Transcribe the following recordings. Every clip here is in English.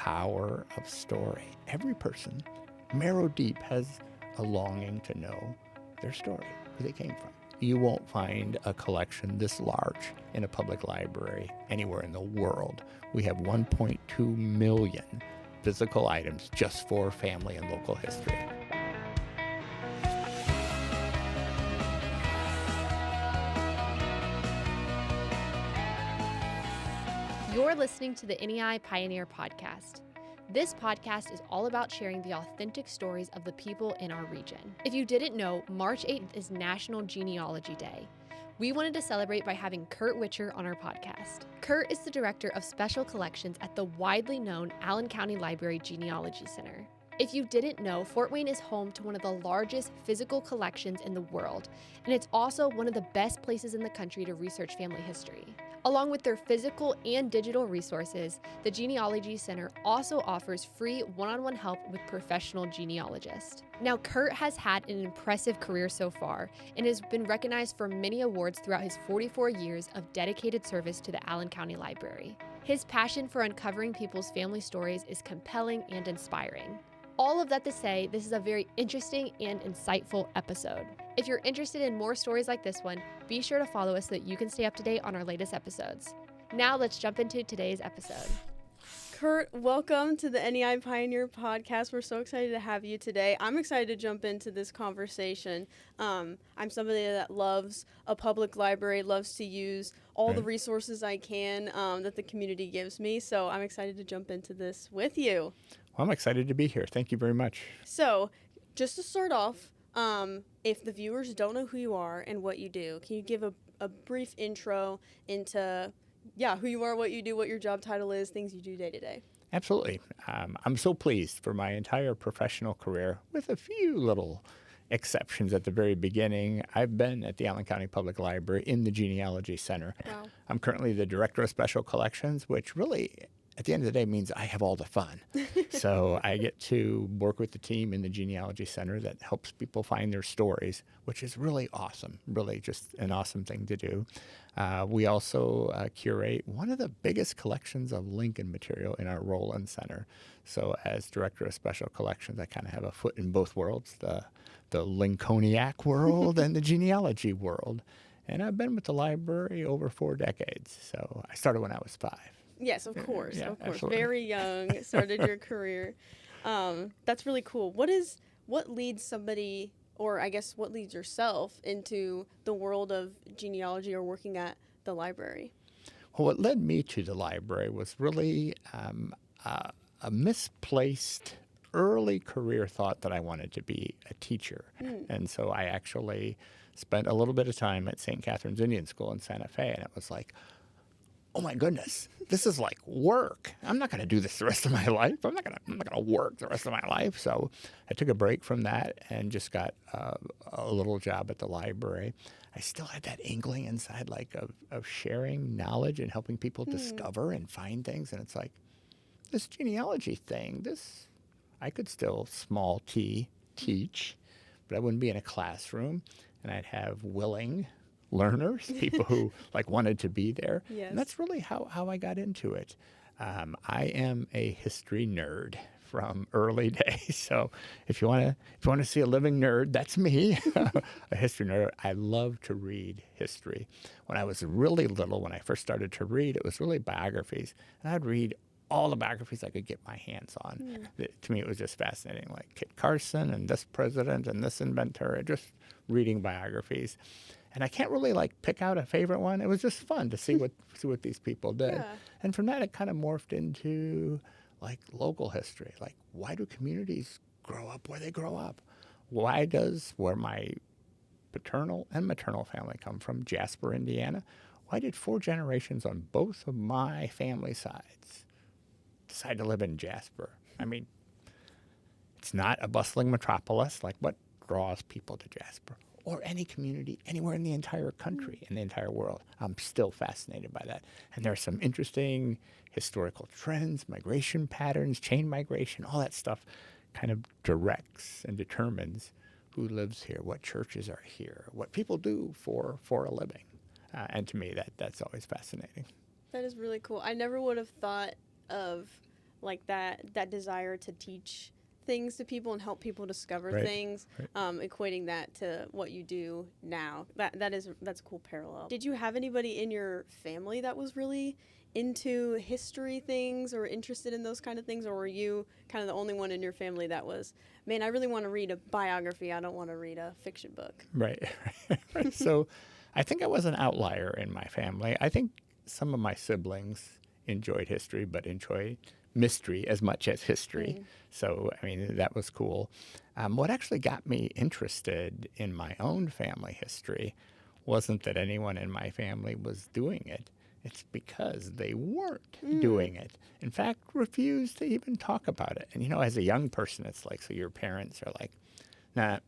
power of story. Every person, marrow deep, has a longing to know their story, where they came from. You won't find a collection this large in a public library anywhere in the world. We have 1.2 million physical items just for family and local history. You're listening to the NEI Pioneer Podcast. This podcast is all about sharing the authentic stories of the people in our region. If you didn't know, March 8th is National Genealogy Day. We wanted to celebrate by having Curt on our podcast. Curt is the Director of Special Collections at the widely known Allen County Library Genealogy Center. If you didn't know, Fort Wayne is home to one of the largest physical collections in the world, and it's also one of the best places in the country to research family history. Along with their physical and digital resources, the Genealogy Center also offers free one-on-one help with professional genealogists. Now, Curt has had an impressive career so far and has been recognized for many awards throughout his 44 years of dedicated service to the Allen County Library. His passion for uncovering people's family stories is compelling and inspiring. All of that to say, this is a very interesting and insightful episode. If you're interested in more stories like this one, be sure to follow us so that you can stay up to date on our latest episodes. Now let's jump into today's episode. Curt, welcome to the NEI Pioneer Podcast. We're so excited to have you today. I'm excited to jump into this conversation. I'm somebody that loves a public library, loves to use all the resources I can that the community gives me. So I'm excited to jump into this with you. Well, I'm excited to be here. Thank you very much. So just to start off, if the viewers don't know who you are and what you do, can you give a brief intro into who you are, what you do, what your job title is, things you do day to day? Absolutely. I'm so pleased for my entire professional career, with a few little exceptions at the very beginning. I've been at the Allen County Public Library in the Genealogy Center. Wow. I'm currently the Director of Special Collections, which really, at the end of the day, means I have all the fun. So I get to work with the team in the Genealogy Center that helps people find their stories, which is really awesome, really just an awesome thing to do. We also curate one of the biggest collections of Lincoln material in our Roland Center. So as Director of Special Collections, I kind of have a foot in both worlds, the Lincolniac world and the genealogy world. And I've been with the library over 4 decades. So I started when I was 5. Yes, of course, Yeah, of course. absolutely. Very young, started your career. That's really cool. What leads somebody, or I guess what leads yourself into the world of genealogy or working at the library? Well, what led me to the library was really a misplaced early career thought that I wanted to be a teacher. And so I actually spent a little bit of time at St. Catherine's Indian School in Santa Fe, and it was like, oh my goodness, this is like work. I'm not going to do this the rest of my life. I'm not going to work the rest of my life. So I took a break from that and just got a little job at the library. I still had that inkling inside, like of sharing knowledge and helping people discover and find things. And it's like, this genealogy thing, I could still small t teach, but I wouldn't be in a classroom, and I'd have willing learners, people who wanted to be there. Yes. And that's really how I got into it. I am a history nerd from early days. So if you want to see a living nerd, that's me, a history nerd. I love to read history. When I was really little, when I first started to read, it was really biographies. And I'd read all the biographies I could get my hands on. To me, it was just fascinating, like Kit Carson and this president and this inventor, just reading biographies. And I can't really pick out a favorite one. It was just fun to see what these people did. Yeah. And from that, it kind of morphed into local history. Why do communities grow up where they grow up? Why does where my paternal and maternal family come from, Jasper, Indiana, why did 4 generations on both of my family sides decide to live in Jasper? I mean, it's not a bustling metropolis. What draws people to Jasper? Or any community anywhere in the entire country, in the entire world. I'm still fascinated by that. And there are some interesting historical trends, migration patterns, chain migration, all that stuff kind of directs and determines who lives here, what churches are here, what people do for a living. And to me, that's always fascinating. That is really cool. I never would have thought of like that desire to teach things to people and help people discover Right. things, equating that to what you do now. That's a cool parallel. Did you have anybody in your family that was really into history things or interested in those kind of things, or were you kind of the only one in your family that was, man, I really want to read a biography, I don't want to read a fiction book? Right. So I think I was an outlier in my family. I think some of my siblings enjoyed history, but enjoyed mystery as much as history. So, I mean, that was cool. What actually got me interested in my own family history wasn't that anyone in my family was doing it. It's because they weren't doing it. In fact, refused to even talk about it. And, as a young person, it's like, so your parents are like, nah,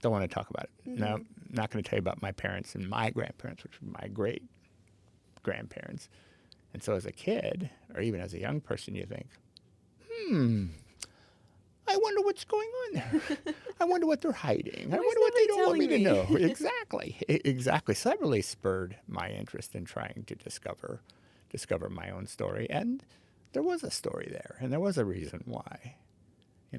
don't want to talk about it. No, not going to tell you about my parents and my grandparents, which were my great grandparents. And so as a kid, or even as a young person, you think, I wonder what's going on there. I wonder what they're hiding. I wonder what they don't want me to know. Exactly. So that really spurred my interest in trying to discover my own story. And there was a story there, and there was a reason why.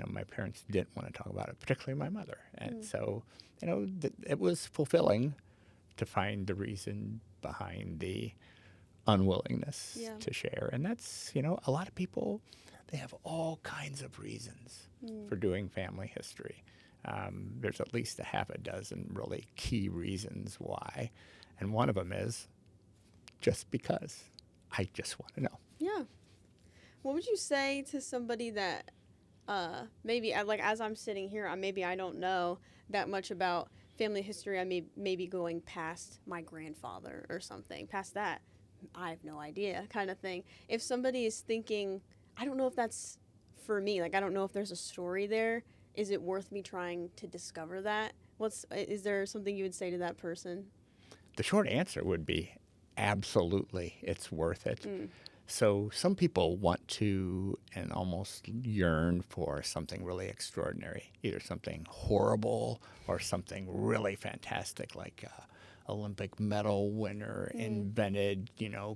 My parents didn't want to talk about it, particularly my mother. And so, it was fulfilling to find the reason behind the unwillingness to share. And that's, a lot of people, they have all kinds of reasons for doing family history. There's at least a half a dozen really key reasons why. And one of them is just because I just want to know. Yeah. What would you say to somebody that maybe, as I'm sitting here, maybe I don't know that much about family history. I may be going past my grandfather or something. Past that, I have no idea, kind of thing. If somebody is thinking, I don't know if that's for me, I don't know if there's a story there, is it worth me trying to discover that? Is there something you would say to that person? The short answer would be absolutely, it's worth it. So some people want to and almost yearn for something really extraordinary, either something horrible or something really fantastic, like Olympic medal winner invented,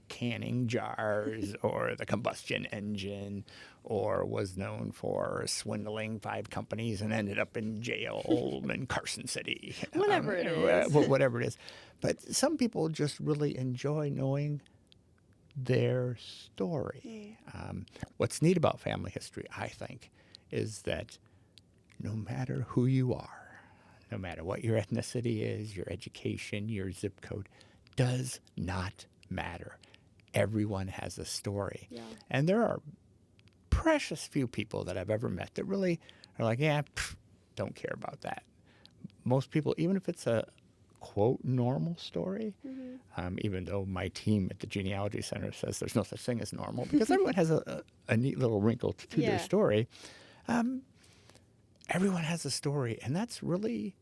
canning jars, or the combustion engine, or was known for swindling 5 companies and ended up in jail in Carson City. Whatever it is. Whatever it is. But some people just really enjoy knowing their story. What's neat about family history, I think, is that no matter who you are, no matter what your ethnicity is, your education, your zip code, does not matter. Everyone has a story. Yeah. And there are precious few people that I've ever met that really are like, don't care about that. Most people, even if it's a quote normal story, even though my team at the Genealogy Center says there's no such thing as normal, because everyone has a neat little wrinkle to their story. Everyone has a story, and that's really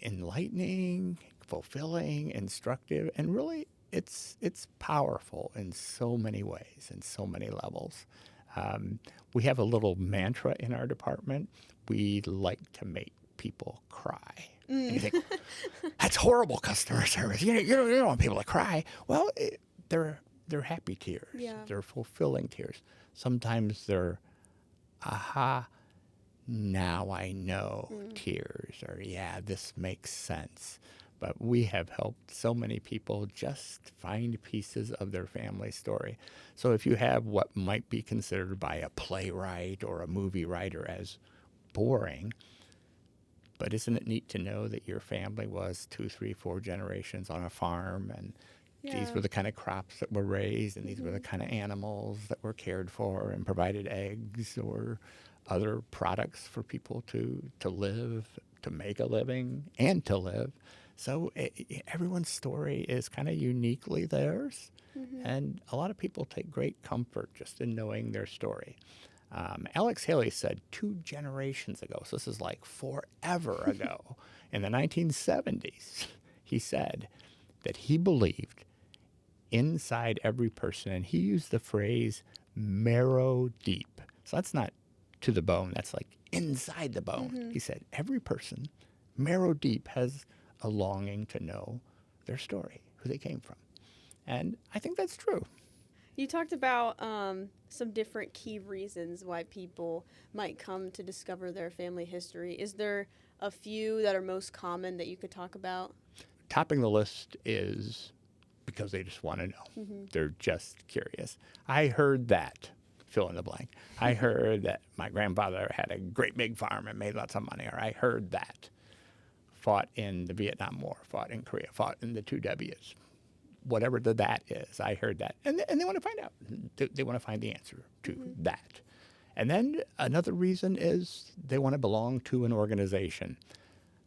enlightening, fulfilling, instructive, and really it's powerful in so many ways, in so many levels. We have a little mantra in our department. We like to make people cry. And you think, that's horrible customer service. You don't want people to cry. Well, they're happy tears. Yeah. They're fulfilling tears. Sometimes they're, aha, now I know tears, or this makes sense. But we have helped so many people just find pieces of their family story. So if you have what might be considered by a playwright or a movie writer as boring, but isn't it neat to know that your family was 2, 3, 4 generations on a farm, and these were the kind of crops that were raised, and these were the kind of animals that were cared for and provided eggs or other products for people to live, to make a living, and to live. So everyone's story is kind of uniquely theirs, and a lot of people take great comfort just in knowing their story. Alex Haley said 2 generations ago, so this is like forever ago, in the 1970s, he said that he believed inside every person, and he used the phrase marrow deep. So that's not to the bone, that's like inside the bone. He said every person, marrow deep, has a longing to know their story, who they came from. And I think that's true. You talked about some different key reasons why people might come to discover their family history. Is there a few that are most common that you could talk about? Topping the list is because they just want to know. They're just curious. I heard that, fill in the blank. I heard that my grandfather had a great big farm and made lots of money, or I heard that. Fought in the Vietnam War, fought in Korea, fought in the 2Ws. Whatever that is, I heard that. And they want to find out. They want to find the answer to that. And then another reason is they want to belong to an organization.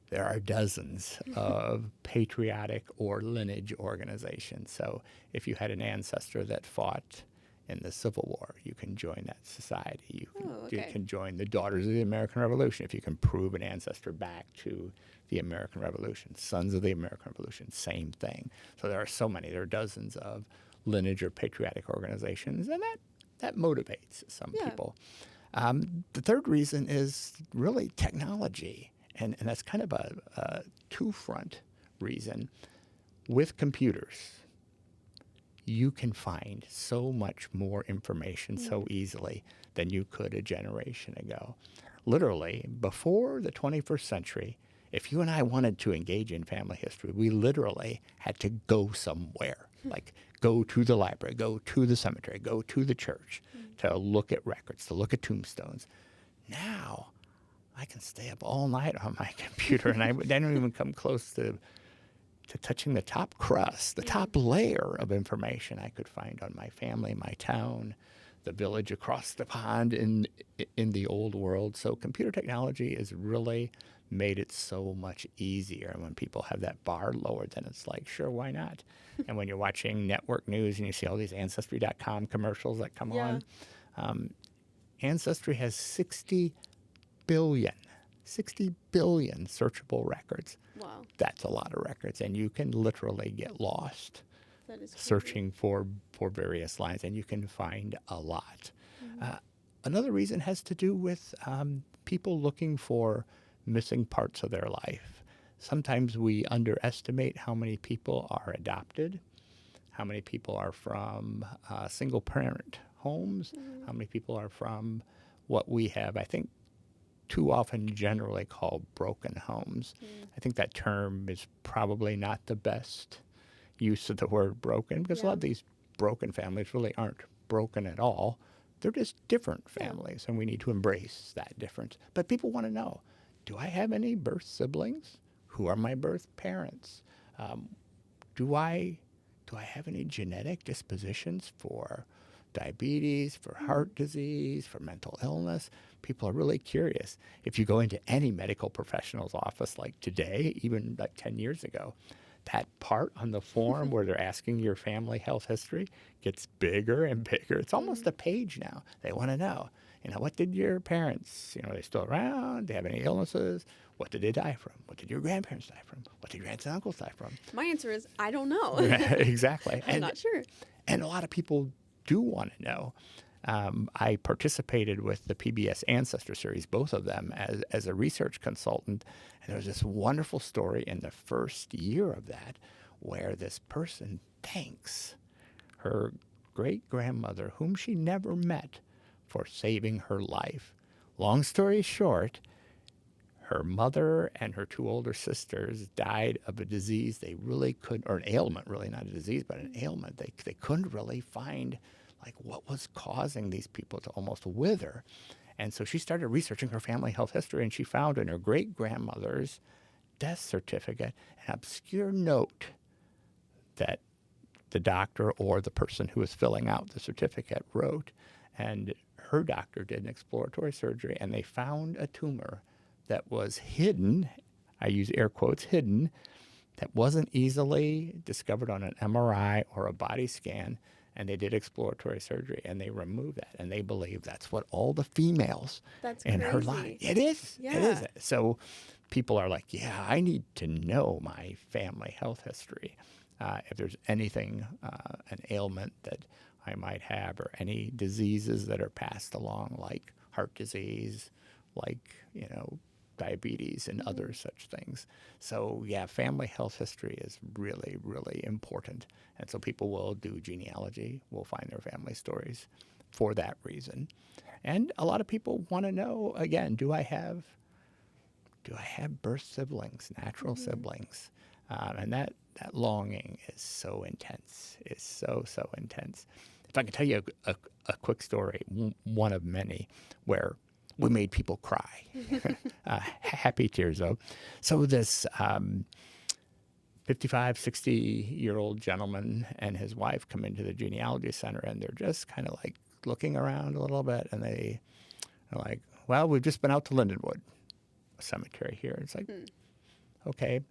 There are dozens of patriotic or lineage organizations. So if you had an ancestor that fought in the Civil War, you can join that society. You can join the Daughters of the American Revolution if you can prove an ancestor back to the American Revolution. Sons of the American Revolution, same thing. So there are so many. There are dozens of lineage or patriotic organizations, and that motivates some people. The third reason is really technology, and that's kind of a two-front reason. With computers, you can find so much more information so easily than you could a generation ago. Literally, before the 21st century, if you and I wanted to engage in family history, we literally had to go somewhere, like go to the library, go to the cemetery, go to the church to look at records, to look at tombstones. Now, I can stay up all night on my computer, and I don't even come close to touching the top crust, the top layer of information I could find on my family, my town, the village across the pond in the old world. So computer technology has really made it so much easier. And when people have that bar lowered, then it's like, sure, why not? And when you're watching network news and you see all these Ancestry.com commercials that come on, Ancestry has 60 billion searchable records. Wow. That's a lot of records, and you can literally get lost That is crazy. searching for various lines, and you can find a lot. Another reason has to do with people looking for missing parts of their life. Sometimes we underestimate how many people are adopted, how many people are from single-parent homes, how many people are from what we have, I think, too often generally called broken homes. I think that term is probably not the best use of the word broken, because a lot of these broken families really aren't broken at all. They're just different families, and we need to embrace that difference. But people want to know, do I have any birth siblings? Who are my birth parents? Do I have any genetic dispositions for diabetes, for heart disease, for mental illness? People are really curious. If you go into any medical professional's office like today, even like 10 years ago, that part on the form where they're asking your family health history gets bigger and bigger. It's almost a page now. They want to know, what did your parents, are they still around? Do they have any illnesses? What did they die from? What did your grandparents die from? What did your aunts and uncles die from? My answer is, I don't know. Exactly. I'm not sure. And a lot of people do want to know. I participated with the PBS Ancestor series, both of them, as a research consultant. And there was this wonderful story in the first year of that where this person thanks her great-grandmother, whom she never met, for saving her life. Long story short, her mother and her two older sisters died of a disease they really couldn't, or an ailment, really, not a disease, but an ailment. They couldn't really find what was causing these people to almost wither. And so she started researching her family health history, and she found in her great-grandmother's death certificate an obscure note that the doctor or the person who was filling out the certificate wrote. And her doctor did an exploratory surgery, and they found a tumor that was hidden, I use air quotes, hidden, that wasn't easily discovered on an MRI or a body scan. And they did exploratory surgery, and they removed that. And they believe that's what all the females in her line. It is. Yeah. It is. So people are like, yeah, I need to know my family health history. If there's anything, an ailment that I might have, or any diseases that are passed along, like heart disease, like, diabetes and other such things. So yeah, family health history is really, really important. And so people will do genealogy, will find their family stories for that reason. And a lot of people want to know, again, do I have birth siblings, natural siblings? And that longing is so intense, is so intense. If I can tell you a quick story, one of many, where we made people cry. Happy tears, though. So this 55, 60-year-old gentleman and his wife come into the genealogy center, and they're just kind of like looking around a little bit, and they are like, well, we've just been out to Lindenwood, a cemetery here. It's like, okay,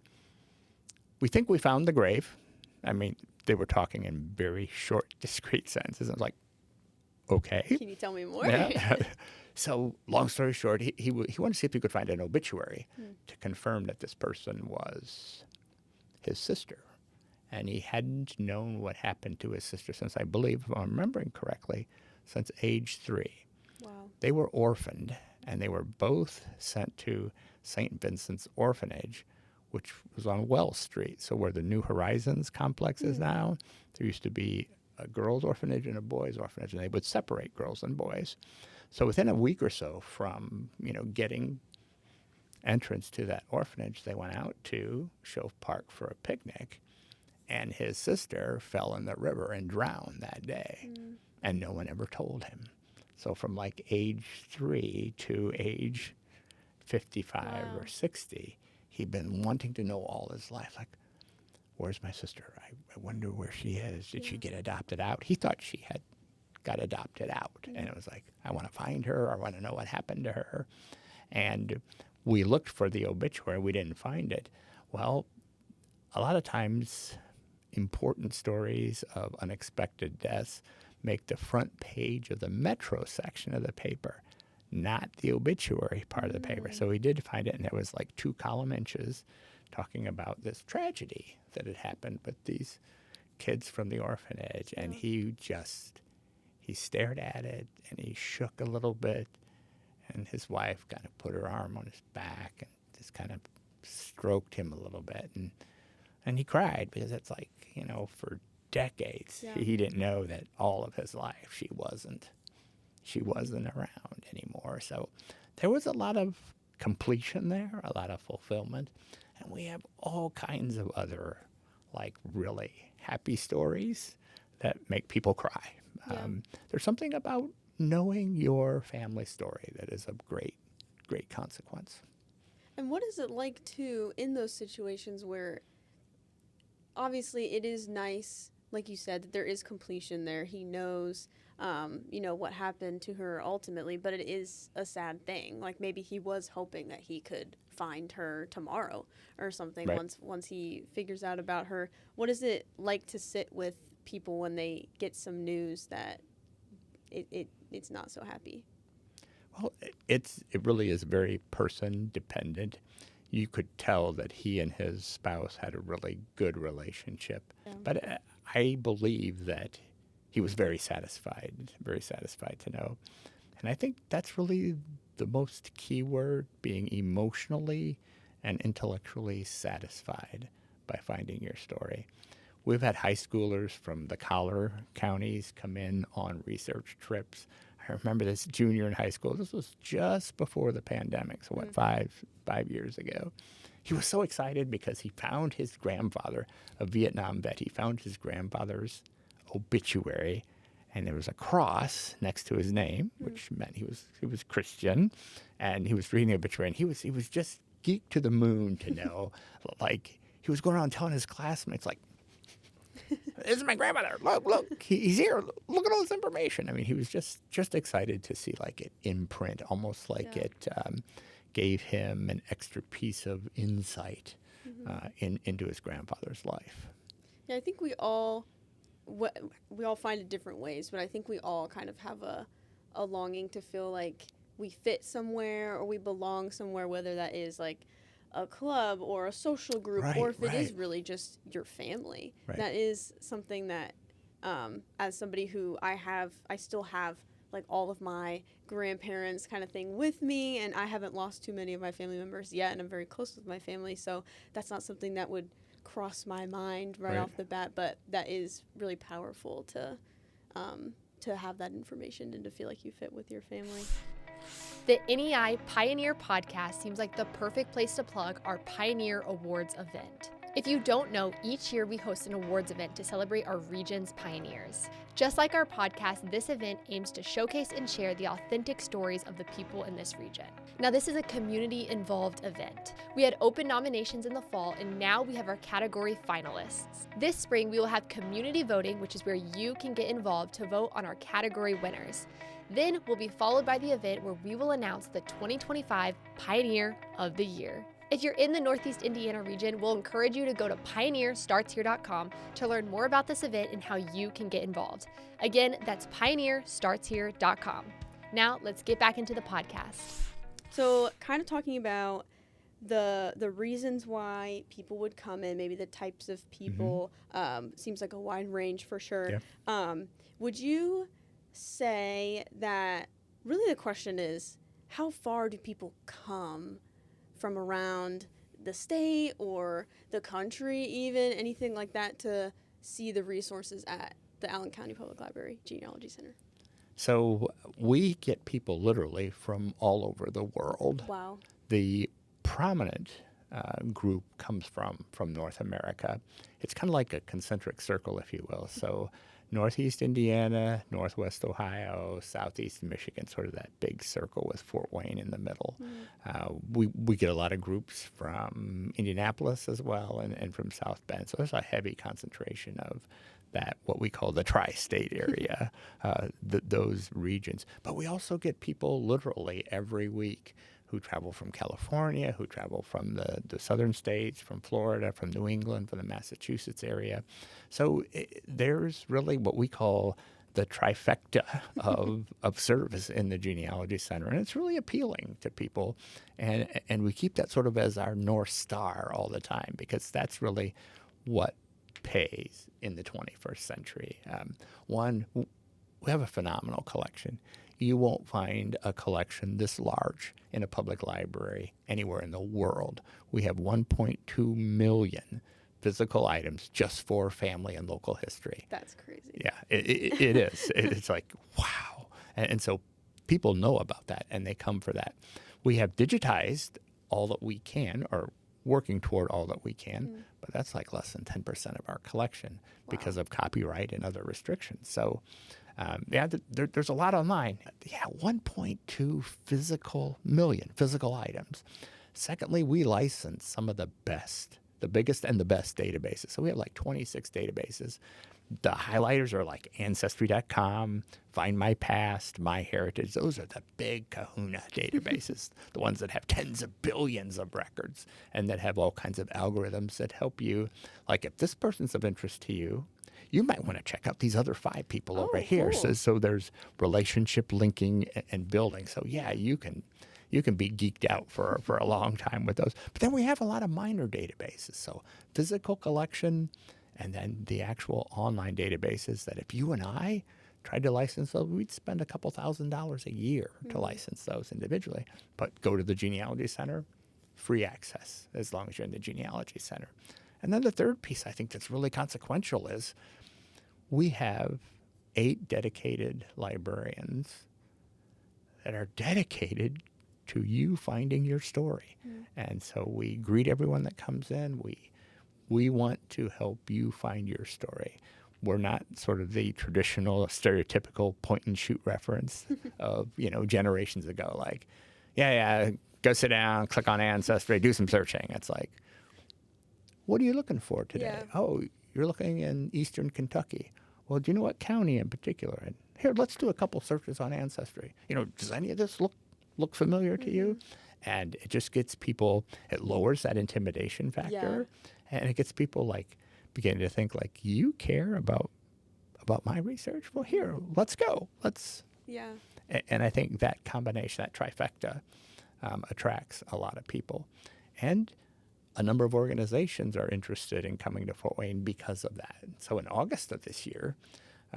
we think we found the grave. I mean, they were talking in very short, discrete sentences. I was like, okay. Can you tell me more? Yeah. So, long story short, he wanted to see if he could find an obituary to confirm that this person was his sister. And he hadn't known what happened to his sister since, I believe, if I'm remembering correctly, since age 3. Wow. They were orphaned, and they were both sent to St. Vincent's Orphanage, which was on Wells Street. So where the New Horizons complex is now, there used to be a girls' orphanage and a boys' orphanage, and they would separate girls and boys. So within a week or so from, getting entrance to that orphanage, they went out to Shove Park for a picnic, and his sister fell in the river and drowned that day, and no one ever told him. So from like age 3 to age 55 or 60, he'd been wanting to know all his life, like, where's my sister? I wonder where she is. Did she get adopted out? He thought she had got adopted out. And it was like, I want to find her. I want to know what happened to her. And we looked for the obituary. We didn't find it. Well, a lot of times important stories of unexpected deaths make the front page of the Metro section of the paper, not the obituary part of the paper. So we did find it, and there was like 2 column inches talking about this tragedy that had happened with these kids from the orphanage. And he stared at it, and he shook a little bit, and his wife kind of put her arm on his back and just kind of stroked him a little bit. And he cried, because it's like, for decades, he didn't know that all of his life she wasn't around anymore. So there was a lot of completion there, a lot of fulfillment. And we have all kinds of other, like, really happy stories that make people cry. There's something about knowing your family story that is of great, great consequence. And what is it like, too, in those situations where obviously it is nice, like you said, that there is completion there. He knows, what happened to her ultimately, but it is a sad thing. Like, maybe he was hoping that he could find her tomorrow or something, right, once he figures out about her. What is it like to sit with people when they get some news that it's not so happy? Well, it really is very person dependent. You could tell that he and his spouse had a really good relationship. Yeah. But I believe that he was very satisfied to know. And I think that's really the most key word, being emotionally and intellectually satisfied by finding your story. We've had high schoolers from the collar counties come in on research trips. I remember this junior in high school. This was just before the pandemic, so 5 years ago. He was so excited because he found his grandfather, a Vietnam vet. He found his grandfather's obituary, and there was a cross next to his name, which meant he was Christian, and he was reading the obituary, and he was just geeked to the moon to know. Like, he was going around telling his classmates, like, this is my grandmother. Look, he's here. Look at all this information. I mean, he was just excited to see, like, it in print, almost like it gave him an extra piece of insight into his grandfather's life. Yeah, I think we all find it different ways, but I think we all kind of have a longing to feel like we fit somewhere or we belong somewhere, whether that is like a club or a social group, or if it is really just your family. That is something that, as somebody who I still have like all of my grandparents kind of thing with me, and I haven't lost too many of my family members yet, and I'm very close with my family, so that's not something that would cross my mind right off the bat, but that is really powerful to have that information and to feel like you fit with your family. The NEI Pioneer Podcast seems like the perfect place to plug our Pioneer Awards event. If you don't know, each year we host an awards event to celebrate our region's pioneers. Just like our podcast, this event aims to showcase and share the authentic stories of the people in this region. Now, this is a community-involved event. We had open nominations in the fall, and now we have our category finalists. This spring, we will have community voting, which is where you can get involved to vote on our category winners. Then we'll be followed by the event where we will announce the 2025 Pioneer of the Year. If you're in the Northeast Indiana region, we'll encourage you to go to pioneerstartshere.com to learn more about this event and how you can get involved. Again, that's pioneerstartshere.com. Now, let's get back into the podcast. So, kind of talking about the reasons why people would come in, maybe the types of people, seems like a wide range for sure. Yeah. Would you say that really the question is, how far do people come from around the state or the country, even anything like that, to see the resources at the Allen County Public Library Genealogy Center? So we get people literally from all over the world. Wow. The prominent group comes from North America. It's kind of like a concentric circle, if you will. So Northeast Indiana, Northwest Ohio, Southeast Michigan, sort of that big circle with Fort Wayne in the middle. We get a lot of groups from Indianapolis as well and from South Bend. So there's a heavy concentration of that, what we call the tri-state area, those regions. But we also get people literally every week who travel from California, who travel from the southern states, from Florida, from New England, from the Massachusetts area. So there's really what we call the trifecta of service in the Genealogy Center. And it's really appealing to people. And we keep that sort of as our North Star all the time, because that's really what pays in the 21st century. One, we have a phenomenal collection. You won't find a collection this large in a public library anywhere in the world. We have 1.2 million physical items just for family and local history. That's crazy. Yeah, it is. It's like, wow. And so people know about that, and they come for that. We have digitized all that we can, or working toward all that we can, but that's like less than 10% of our collection because of copyright and other restrictions. So there's a lot online. 1.2 million physical items. Secondly, we license some of the biggest and the best databases. So we have like 26 databases. The highlighters are like Ancestry.com, Find My Past, My Heritage. Those are the big kahuna databases, the ones that have tens of billions of records and that have all kinds of algorithms that help you. Like if this person's of interest to you, you might want to check out these other 5 people over here. Cool. So there's relationship linking and building. So you can be geeked out for a long time with those. But then we have a lot of minor databases. So physical collection, and then the actual online databases that if you and I tried to license those, we'd spend a couple $1,000s a year to license those individually. But go to the Genealogy Center, free access as long as you're in the Genealogy Center. And then the third piece I think that's really consequential is we have 8 dedicated librarians that are dedicated to you finding your story. And so we greet everyone that comes in. We want to help you find your story. We're not sort of the traditional stereotypical point and shoot reference of, generations ago. Like, go sit down, click on Ancestry, do some searching. It's like, what are you looking for today? Yeah. Oh, you're looking in Eastern Kentucky. Well, do you know what county in particular? And here, let's do a couple searches on Ancestry. Does any of this look familiar to you? And it just gets people, it lowers that intimidation factor. And it gets people like beginning to think like, you care about my research? Well, here, let's go. And I think that combination, that trifecta, attracts a lot of people. And a number of organizations are interested in coming to Fort Wayne because of that. So in August of this year,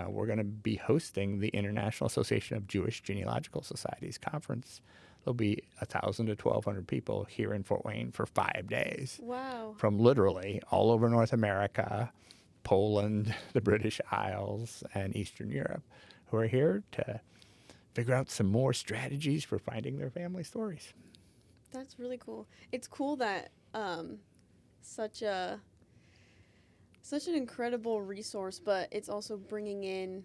we're going to be hosting the International Association of Jewish Genealogical Societies conference. There'll be 1,000 to 1,200 people here in Fort Wayne for 5 days. Wow. From literally all over North America, Poland, the British Isles, and Eastern Europe, who are here to figure out some more strategies for finding their family stories. That's really cool. It's cool that such an incredible resource, but it's also bringing in,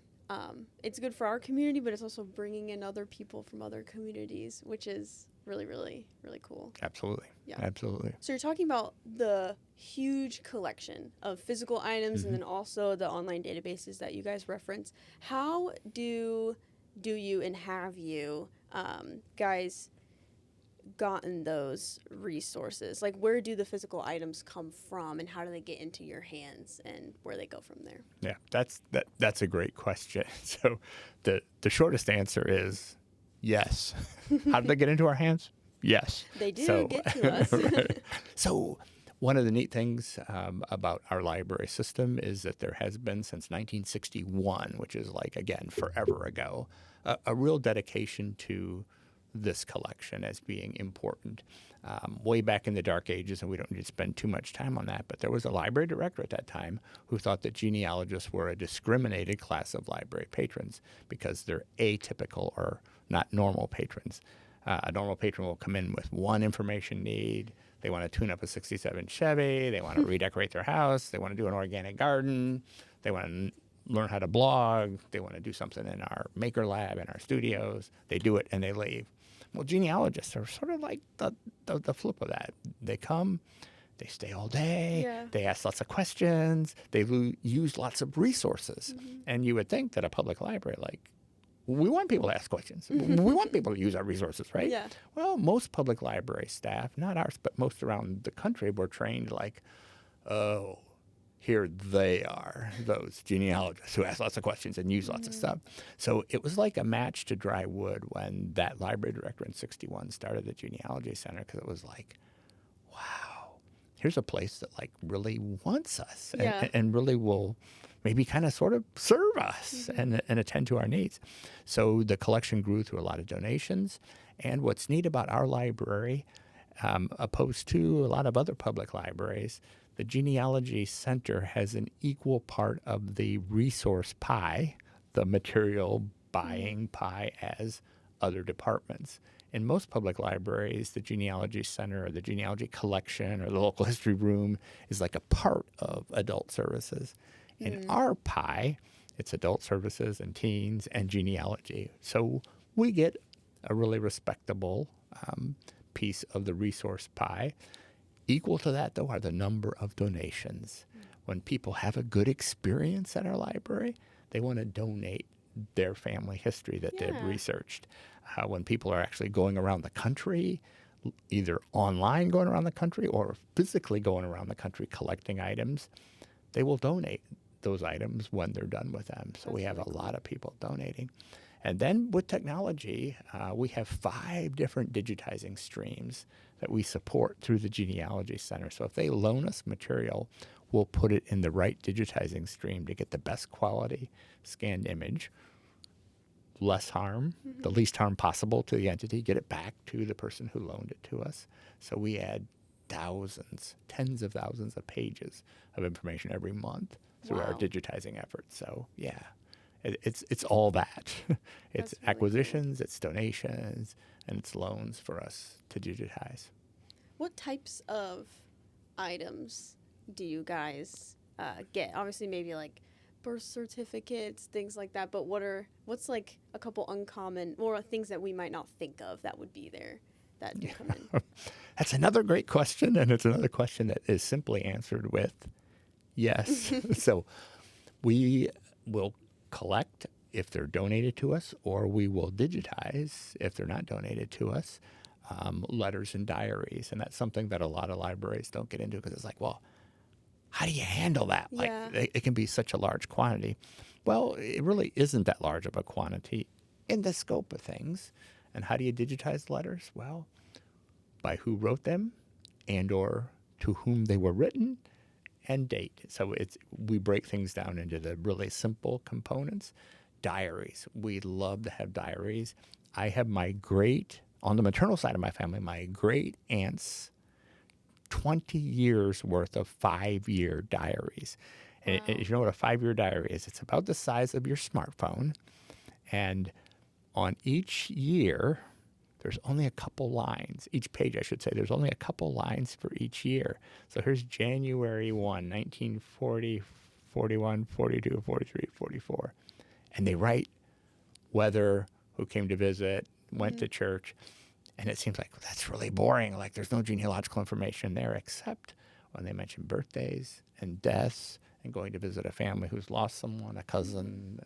it's good for our community, but it's also bringing in other people from other communities, which is really, really, really cool. Absolutely. Yeah. Absolutely. So you're talking about the huge collection of physical items and then also the online databases that you guys reference. How do you and have you guys gotten those resources? Like, where do the physical items come from, and how do they get into your hands, and where they go from there? Yeah, that's a great question. So the shortest answer is yes. How did they get into our hands? Yes. They do get to us. Right. So one of the neat things about our library system is that there has been since 1961, which is like, again, forever ago, a real dedication to this collection as being important. Way back in the dark ages, and we don't need to spend too much time on that, but there was a library director at that time who thought that genealogists were a discriminated class of library patrons because they're atypical or not normal patrons. A normal patron will come in with one information need. They want to tune up a 67 Chevy. They want to redecorate their house. They want to do an organic garden. They want to learn how to blog. They want to do something in our maker lab, in our studios. They do it and they leave. Well, genealogists are sort of like the flip of that. They come, they stay all day, they ask lots of questions, they use lots of resources. And you would think that a public library, like, we want people to ask questions. We want people to use our resources, right? Yeah. Well, most public library staff, not ours, but most around the country, were trained like, oh, here they are, those genealogists who ask lots of questions and use lots of stuff. So it was like a match to dry wood when that library director in 61 started the Genealogy Center, because it was like, wow, here's a place that like really wants us and really will maybe kind of sort of serve us and attend to our needs. So the collection grew through a lot of donations. And what's neat about our library, opposed to a lot of other public libraries, the Genealogy Center has an equal part of the resource pie, the material buying pie, as other departments. In most public libraries, the Genealogy Center or the Genealogy Collection or the Local History Room is like a part of adult services. In our pie, it's adult services and teens and genealogy. So we get a really respectable piece of the resource pie. Equal to that, though, are the number of donations. When people have a good experience at our library, they want to donate their family history that they've researched. When people are actually going around the country, either online going around the country or physically going around the country collecting items, they will donate those items when they're done with them. So we have a lot of people donating. And then with technology, we have 5 different digitizing streams that we support through the Genealogy Center. So if they loan us material, we'll put it in the right digitizing stream to get the best quality scanned image, less harm, the least harm possible to the entity, get it back to the person who loaned it to us. So we add thousands, tens of thousands of pages of information every month through our digitizing efforts. So yeah, it's all that. It's really acquisitions, cool. It's donations, and it's loans for us to digitize. What types of items do you guys get? Obviously, maybe like birth certificates, things like that. But what's like a couple uncommon or things that we might not think of that would be there that do come in? That's another great question, and it's another question that is simply answered with yes. So we will collect if they're donated to us, or we will digitize if they're not donated to us, letters and diaries. And that's something that a lot of libraries don't get into because it's like, well, how do you handle that? Like, it can be such a large quantity. Well, it really isn't that large of a quantity in the scope of things. And how do you digitize letters? Well, by who wrote them and or to whom they were written and date. So we break things down into the really simple components. Diaries. We love to have diaries. I have on the maternal side of my family, my great aunt's 20 years worth of 5-year diaries. And Wow. you know what a 5-year diary is? It's about the size of your smartphone. And on each year, there's only a couple lines. Each page, I should say, there's only a couple lines for each year. So here's January 1, 1940, 41, 42, 43, 44. And they write whether, who came to visit, went to church. And it seems like that's really boring. Like there's no genealogical information there except when they mention birthdays and deaths and going to visit a family who's lost someone, a cousin,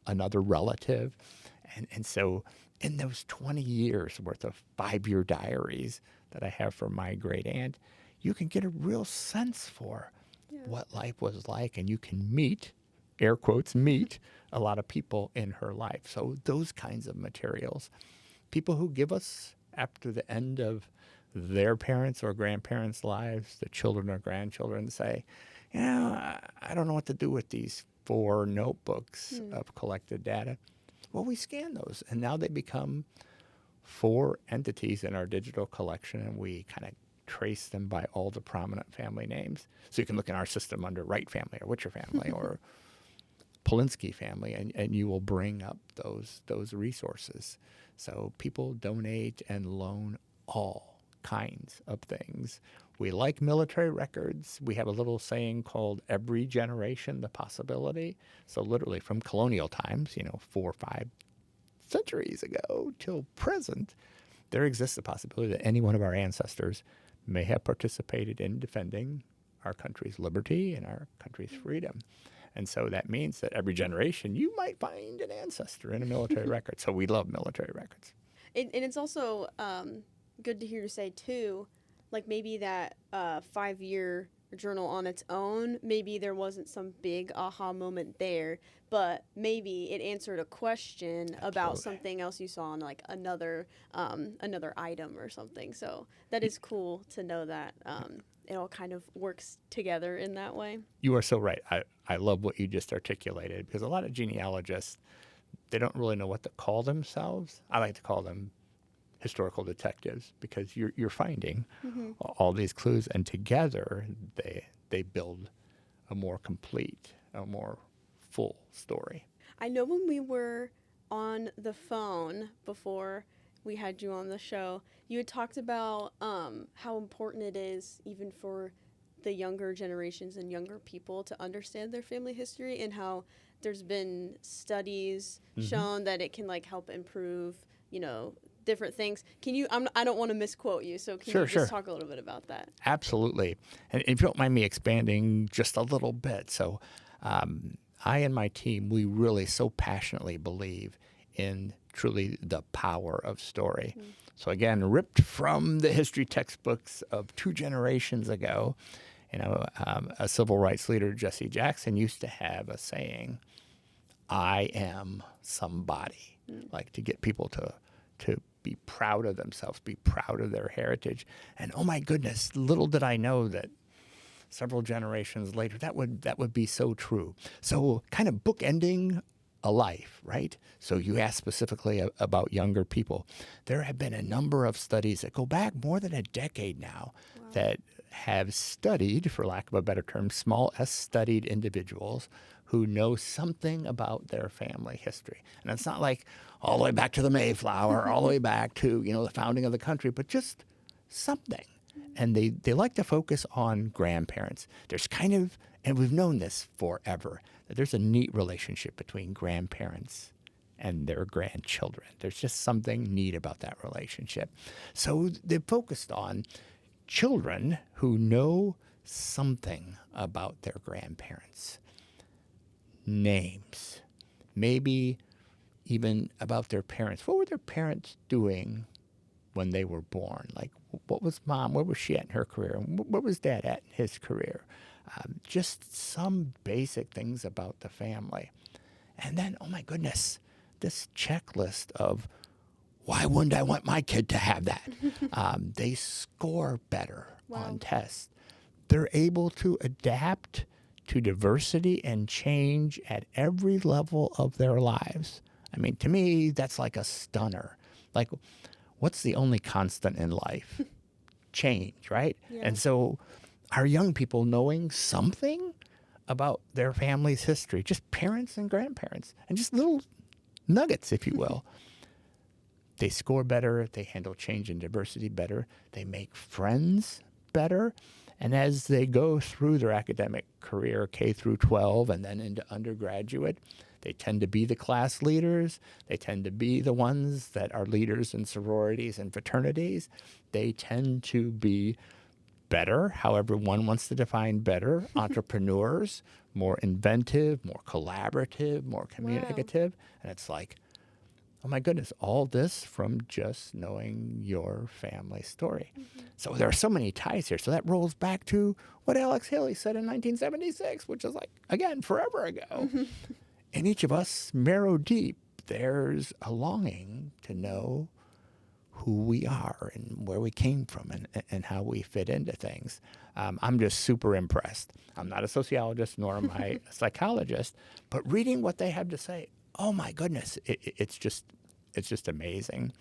another relative. And so in those 20 years worth of 5-year diaries that I have for my great aunt, you can get a real sense for what life was like, and you can meet, air quotes, meet a lot of people in her life. So those kinds of materials, people who give us after the end of their parents' or grandparents' lives, the children or grandchildren say, I don't know what to do with these 4 notebooks of collected data. Well, we scan those, and now they become 4 entities in our digital collection, and we kind of trace them by all the prominent family names. So you can look in our system under Wright family or Witcher family or Polinsky family, and you will bring up those resources. So people donate and loan all kinds of things. We like military records. We have a little saying called every generation the possibility. So literally from colonial times, 4 or 5 centuries ago till present, there exists the possibility that any one of our ancestors may have participated in defending our country's liberty and our country's freedom. And so that means that every generation you might find an ancestor in a military record. So we love military records. And it's also good to hear you say, too, like maybe that 5-year journal on its own, maybe there wasn't some big aha moment there, but maybe it answered a question about something else you saw on like another item or something. So that is cool to know that it all kind of works together in that way. You are so right. I love what you just articulated, because a lot of genealogists, they don't really know what to call themselves. I like to call them historical detectives, because you're finding all these clues, and together they build a more complete, a more full story. I know when we were on the phone before we had you on the show, you had talked about how important it is even for the younger generations and younger people to understand their family history, and how there's been studies shown that it can like help improve, different things. Can you, I don't want to misquote you, so can you just talk a little bit about that? Absolutely. And if you don't mind me expanding just a little bit. So I and my team, we really so passionately believe in truly the power of story. So again, ripped from the history textbooks of 2 generations ago, a civil rights leader, Jesse Jackson, used to have a saying, I am somebody, like to get people to be proud of themselves, be proud of their heritage. And oh my goodness, little did I know that several generations later, that would be so true. So kind of bookending a life, right? So you asked specifically about younger people. There have been a number of studies that go back more than a decade now that have studied, for lack of a better term, small s studied individuals who know something about their family history. And it's not like all the way back to the Mayflower, all the way back to, the founding of the country, but just something. And they like to focus on grandparents. There's kind of, and we've known this forever, that there's a neat relationship between grandparents and their grandchildren. There's just something neat about that relationship. So they focused on children who know something about their grandparents. Names, maybe even about their parents. What were their parents doing when they were born? Like, what was mom, where was she at in her career? And where was dad at in his career? Just some basic things about the family. And then, oh my goodness, this checklist of why wouldn't I want my kid to have that? They score better on tests. they're able to adapt to diversity and change at every level of their lives. I mean, to me, that's like a stunner. Like, what's the only constant in life? Change, right? Yeah. And so our young people knowing something about their family's history, just parents and grandparents, and just little nuggets, if you will. They score better, they handle change and diversity better, they make friends better. And as they go through their academic career, K through 12, and then into undergraduate, they tend to be the class leaders. They tend to be the ones that are leaders in sororities and fraternities. They tend to be better, however one wants to define better, entrepreneurs, more inventive, more collaborative, more communicative. Wow. And it's like, oh my goodness, all this from just knowing your family story. Mm-hmm. So there are so many ties here. So that rolls back to what Alex Haley said in 1976, which is like, again, forever ago. Mm-hmm. In each of us, marrow deep, there's a longing to know who we are and where we came from and how we fit into things. I'm just super impressed. I'm not a sociologist, nor am I a psychologist, but reading what they have to say, oh my goodness, it's just amazing.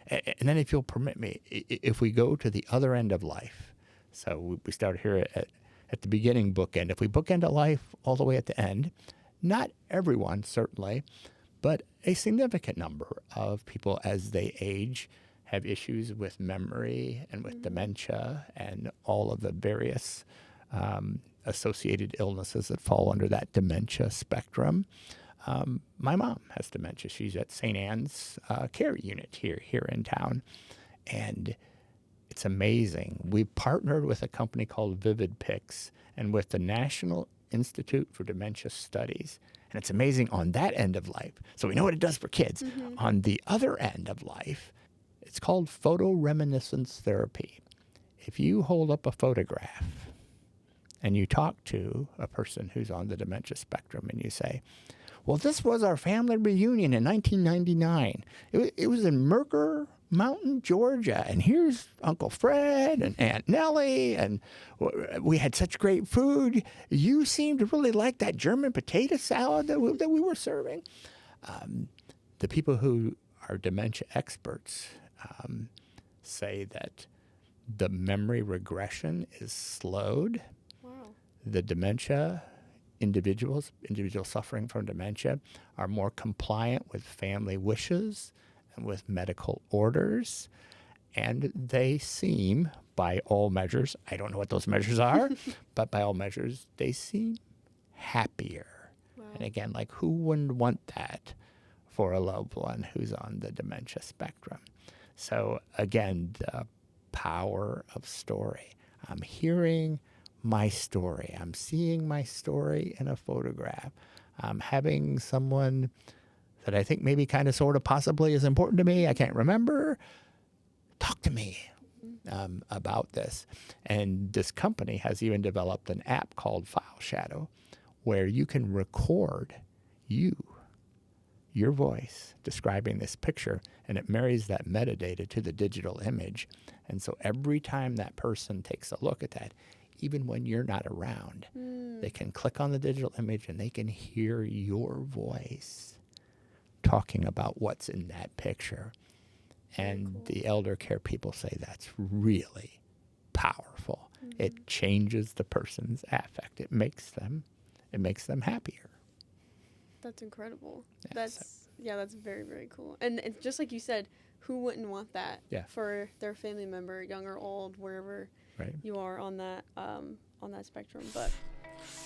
And then if you'll permit me, if we go to the other end of life, so we start here at the beginning bookend. If we bookend a life all the way at the end, not everyone, certainly, but a significant number of people as they age have issues with memory and with dementia and all of the various associated illnesses that fall under that dementia spectrum. My mom has dementia. She's at St. Anne's care unit here in town. And it's amazing. We partnered with a company called Vivid Pics and with the National Institute for Dementia Studies. And it's amazing on that end of life. So we know what it does for kids. Mm-hmm. On the other end of life, it's called photoreminiscence therapy. If you hold up a photograph and you talk to a person who's on the dementia spectrum and you say, well, this was our family reunion in 1999. It was in Mercer Mountain, Georgia, and here's Uncle Fred and Aunt Nellie, and we had such great food. You seem to really like that German potato salad that we were serving. The people who are dementia experts say that the memory regression is slowed. Wow. The dementia individuals suffering from dementia are more compliant with family wishes and with medical orders. And they seem, by all measures, I don't know what those measures are, but by all measures, they seem happier. Wow. And again, like, who wouldn't want that for a loved one who's on the dementia spectrum? So again, the power of story. I'm hearing my story. I'm seeing my story in a photograph. I'm having someone that I think maybe kind of sort of possibly is important to me, I can't remember, talk to me about this. And this company has even developed an app called File Shadow where you can record your voice describing this picture, and it marries that metadata to the digital image. And so every time that person takes a look at that, even when you're not around, they can click on the digital image and they can hear your voice talking about what's in that picture. And cool. The elder care people say that's really powerful. Mm-hmm. It changes the person's affect. It makes them happier. That's incredible. Yeah, that's very, very cool. And it's just like you said, who wouldn't want that for their family member, young or old, wherever you are on that spectrum. But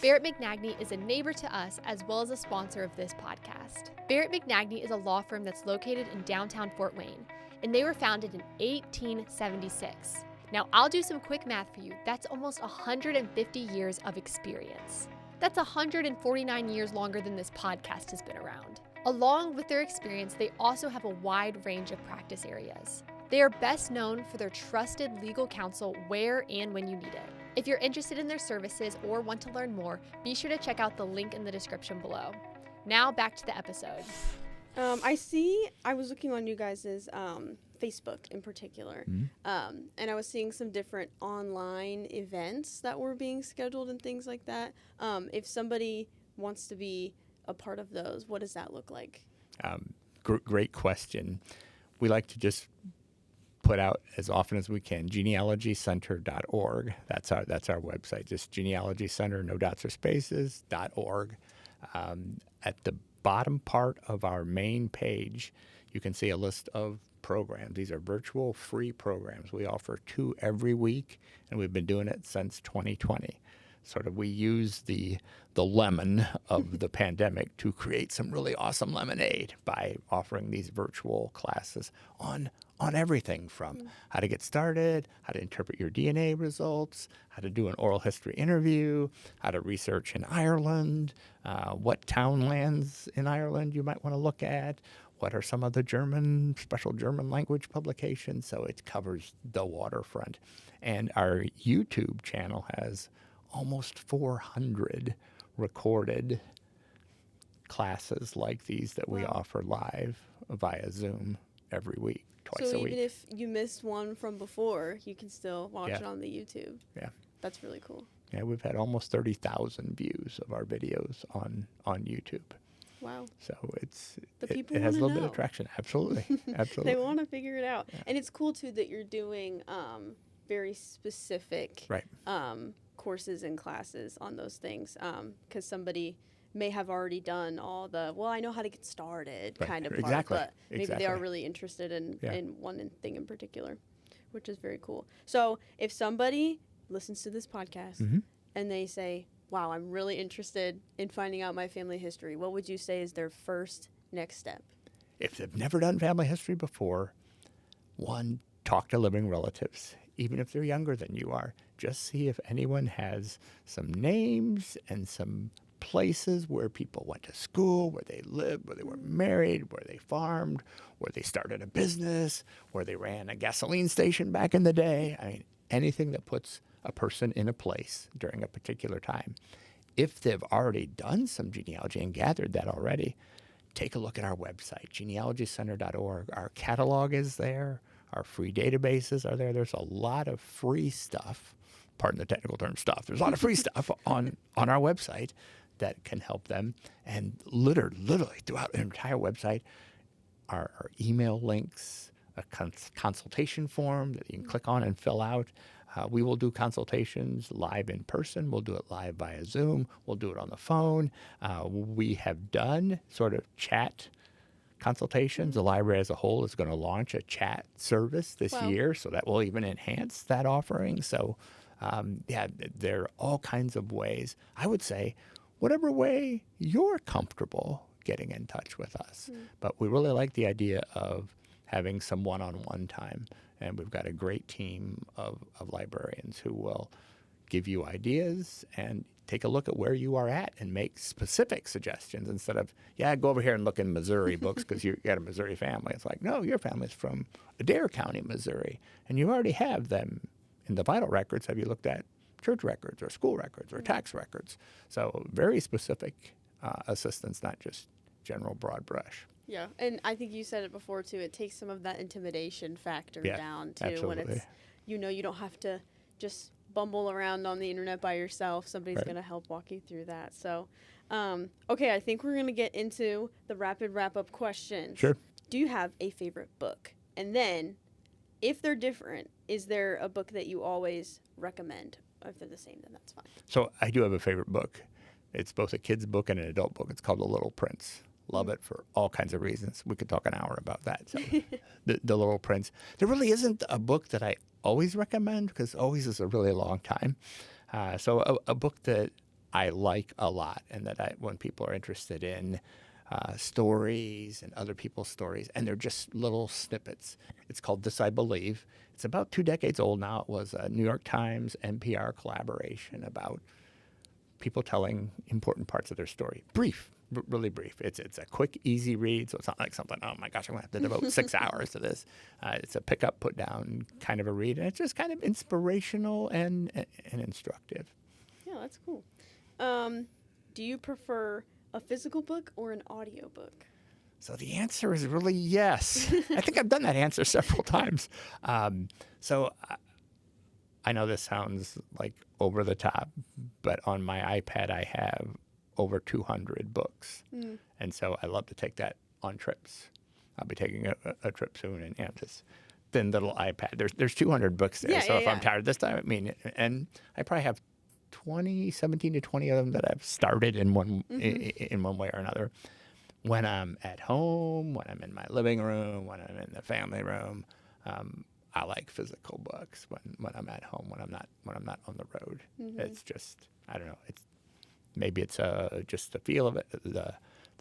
Barrett McNagny is a neighbor to us as well as a sponsor of this podcast. Barrett McNagny is a law firm that's located in downtown Fort Wayne, and they were founded in 1876. Now, I'll do some quick math for you. That's almost 150 years of experience. That's 149 years longer than this podcast has been around. Along with their experience, they also have a wide range of practice areas. They are best known for their trusted legal counsel where and when you need it. If you're interested in their services or want to learn more, be sure to check out the link in the description below. Now back to the episode. I was looking on you guys' Facebook in particular. Mm-hmm. And I was seeing some different online events that were being scheduled and things like that. If somebody wants to be a part of those, what does that look like? Great question. We like to just put out as often as we can, genealogycenter.org. That's our website, just genealogycenter, no dots or spaces, .org. At the bottom part of our main page, you can see a list of programs. These are virtual free programs. We offer 2 every week, and we've been doing it since 2020. Sort of we use the lemon of the pandemic to create some really awesome lemonade by offering these virtual classes on everything from how to get started, how to interpret your DNA results, how to do an oral history interview, how to research in Ireland, what townlands in Ireland you might want to look at, what are some of the special German language publications. So it covers the waterfront. And our YouTube channel has almost 400 recorded classes like these that we offer live via Zoom every week, twice a week. So even if you missed one from before, you can still watch it on the YouTube. Yeah. That's really cool. Yeah, we've had almost 30,000 views of our videos on YouTube. Wow. So it wanna has a little bit know. of traction. Absolutely. Absolutely. They want to figure it out. Yeah. And it's cool, too, that you're doing very specific courses and classes on those things, because somebody may have already done all the, I know how to get started kind of part, exactly. but maybe exactly. they are really interested in one thing in particular, which is very cool. So if somebody listens to this podcast and they say, wow, I'm really interested in finding out my family history, what would you say is their first next step? If they've never done family history before, 1, talk to living relatives, even if they're younger than you are. Just see if anyone has some names and some places where people went to school, where they lived, where they were married, where they farmed, where they started a business, where they ran a gasoline station back in the day. I mean, anything that puts a person in a place during a particular time. If they've already done some genealogy and gathered that already, take a look at our website, genealogycenter.org. Our catalog is there. Our free databases are there. There's a lot of free stuff, pardon the technical term stuff. There's a lot of free stuff on our website that can help them. And literally throughout the entire website are email links, a consultation form that you can click on and fill out. We will do consultations live in person. We'll do it live via Zoom. We'll do it on the phone. We have done sort of chat consultations. The library as a whole is going to launch a chat service this year, so that will even enhance that offering. So, there are all kinds of ways. I would say whatever way you're comfortable getting in touch with us. But we really like the idea of having some one-on-one time. And we've got a great team of librarians who will give you ideas and take a look at where you are at and make specific suggestions instead of, go over here and look in Missouri books because you got a Missouri family. It's like, no, your family's from Adair County, Missouri, and you already have them in the vital records. Have you looked at church records or school records or tax records? So very specific assistance, not just general broad brush. Yeah, and I think you said it before, too. It takes some of that intimidation factor down, too. Absolutely. When it's, you don't have to just bumble around on the internet by yourself. Somebody's going to help walk you through that. So, okay, I think we're going to get into the rapid wrap-up questions. Sure. Do you have a favorite book? And then, if they're different, is there a book that you always recommend? If they're the same, then that's fine. So I do have a favorite book. It's both a kid's book and an adult book. It's called The Little Prince. Love it for all kinds of reasons. We could talk an hour about that. So, the Little Prince. There really isn't a book that I always recommend because always is a really long time. So a book that I like a lot and that when people are interested in stories and other people's stories, and they're just little snippets. It's called This I Believe. It's about 2 decades old now. It was a New York Times, NPR collaboration about people telling important parts of their story. Brief. Really brief. It's a quick, easy read, so it's not like something, oh my gosh, I'm going to have to devote 6 hours to this. It's a pick up, put down kind of a read, and it's just kind of inspirational and instructive. Yeah, that's cool. Do you prefer a physical book or an audio book? So the answer is really yes. I think I've done that answer several times. So I know this sounds like over the top, but on my iPad I have over 200 books. And so I love to take that on trips. I'll be taking a trip soon, and this thin little iPad. There's 200 books there. So if I'm tired this time, and I probably have 17 to 20 of them that I've started in one way or another. When I'm at home, when I'm in my living room, when I'm in the family room, I like physical books. When I'm at home, when I'm not on the road, it's just, I don't know. Maybe it's just the feel of it, the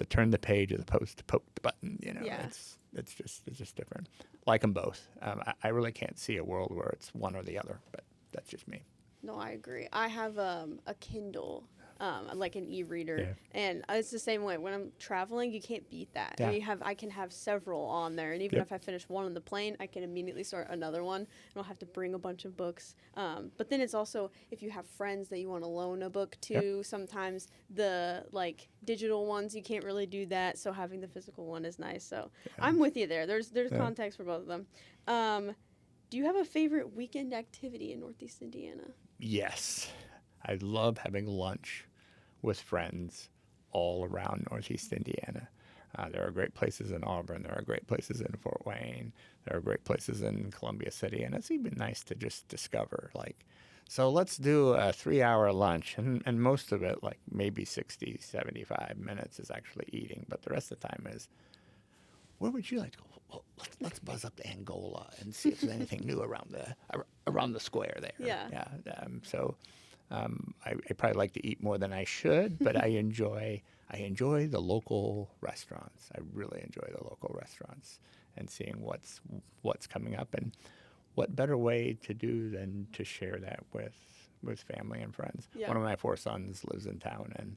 turn the page as opposed to poke the button. It's just different. Like them both. I really can't see a world where it's one or the other, but that's just me. No, I agree. I have a Kindle, like an e-reader, and it's the same way. When I'm traveling, you can't beat that. Yeah. I can have several on there, and even if I finish one on the plane, I can immediately start another one. I don't have to bring a bunch of books. But then it's also, if you have friends that you want to loan a book to, sometimes the digital ones, you can't really do that, so having the physical one is nice. So I'm with you there. There's context for both of them. Do you have a favorite weekend activity in Northeast Indiana? Yes. I love having lunch with friends all around Northeast Indiana. There are great places in Auburn. There are great places in Fort Wayne. There are great places in Columbia City. And it's even nice to just discover, so let's do a 3-hour lunch. And most of it, maybe 60, 75 minutes is actually eating. But the rest of the time is, where would you like to go? Well, let's buzz up to Angola and see if there's anything new around the square there. Yeah. I probably like to eat more than I should, but I enjoy the local restaurants. I really enjoy the local restaurants and seeing what's coming up, and what better way to do than to share that with family and friends. Yeah. One of my 4 sons lives in town, and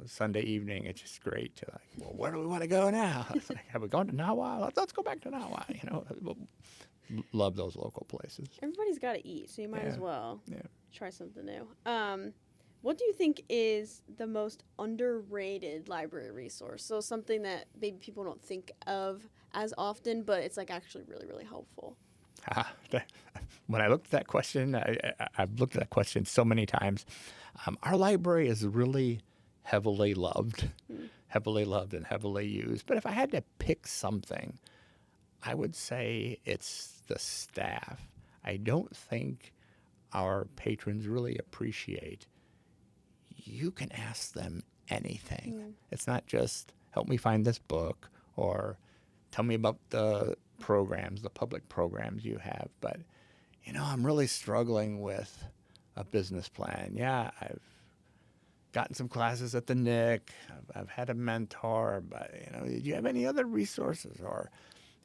Sunday evening, it's just great to well, where do we want to go now? It's have we gone to Nawa? Let's go back to Nawa. Love those local places. Everybody's got to eat, so you might as well try something new. What do you think is the most underrated library resource? So something that maybe people don't think of as often, but it's actually really, really helpful. When I looked at that question, I've looked at that question so many times. Our library is really heavily loved and heavily used. But if I had to pick something, I would say it's the staff. I don't think our patrons really appreciate. You can ask them anything. It's not just help me find this book or tell me about the programs, the public programs you have. But, I'm really struggling with a business plan. Yeah, I've gotten some classes at the NIC. I've had a mentor, but, do you have any other resources? Or,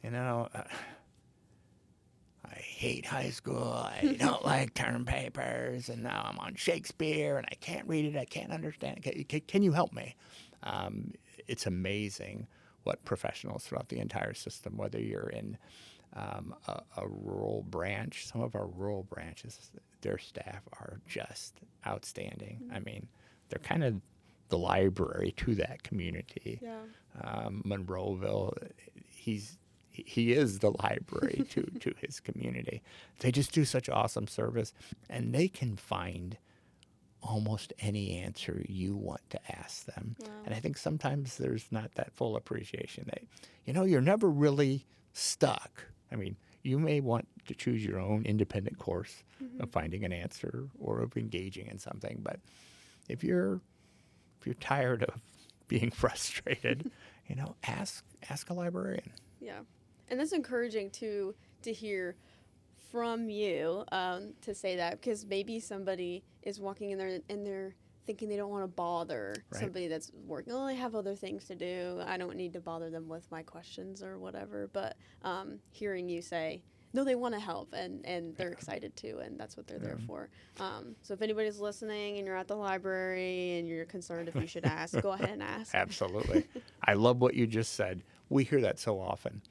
I hate high school. I don't like term papers, and now I'm on Shakespeare, and I can't read it. I can't understand it. Can you help me? It's amazing what professionals throughout the entire system, whether you're in a rural branch, some of our rural branches, their staff are just outstanding. They're kind of the library to that community. Yeah. Monroeville, he is the library to his community. They just do such awesome service, and they can find almost any answer you want to ask them. Wow. And I think sometimes there's not that full appreciation. You're never really stuck. You may want to choose your own independent course of finding an answer or of engaging in something, but if you're tired of being frustrated, ask a librarian. Yeah, and that's encouraging to hear from you to say that, because maybe somebody is walking in there and they're thinking they don't want to bother somebody that's working. Oh, I have other things to do. I don't need to bother them with my questions or whatever. But hearing you say, no, they want to help, and they're excited to, and that's what they're there for. So if anybody's listening and you're at the library and you're concerned if you should ask, go ahead and ask. Absolutely. I love what you just said. We hear that so often.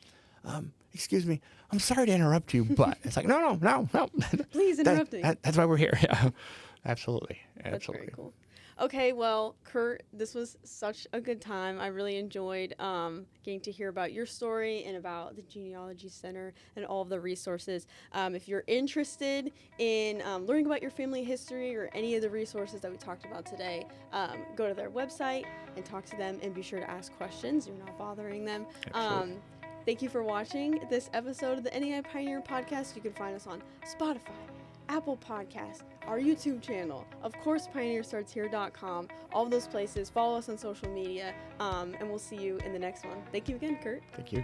Excuse me, I'm sorry to interrupt you, but it's no. Please interrupt me. That's why we're here. Yeah. Absolutely. That's very cool. Okay, well, Curt, this was such a good time. I really enjoyed getting to hear about your story and about the Genealogy Center and all of the resources. If you're interested in learning about your family history or any of the resources that we talked about today, go to their website and talk to them, and be sure to ask questions. You're not bothering them. Thank you for watching this episode of the NEI Pioneer Podcast. You can find us on Spotify, Apple Podcasts, our YouTube channel, of course, pioneerstartshere.com, all of those places. Follow us on social media, and we'll see you in the next one. Thank you again, Curt. Thank you.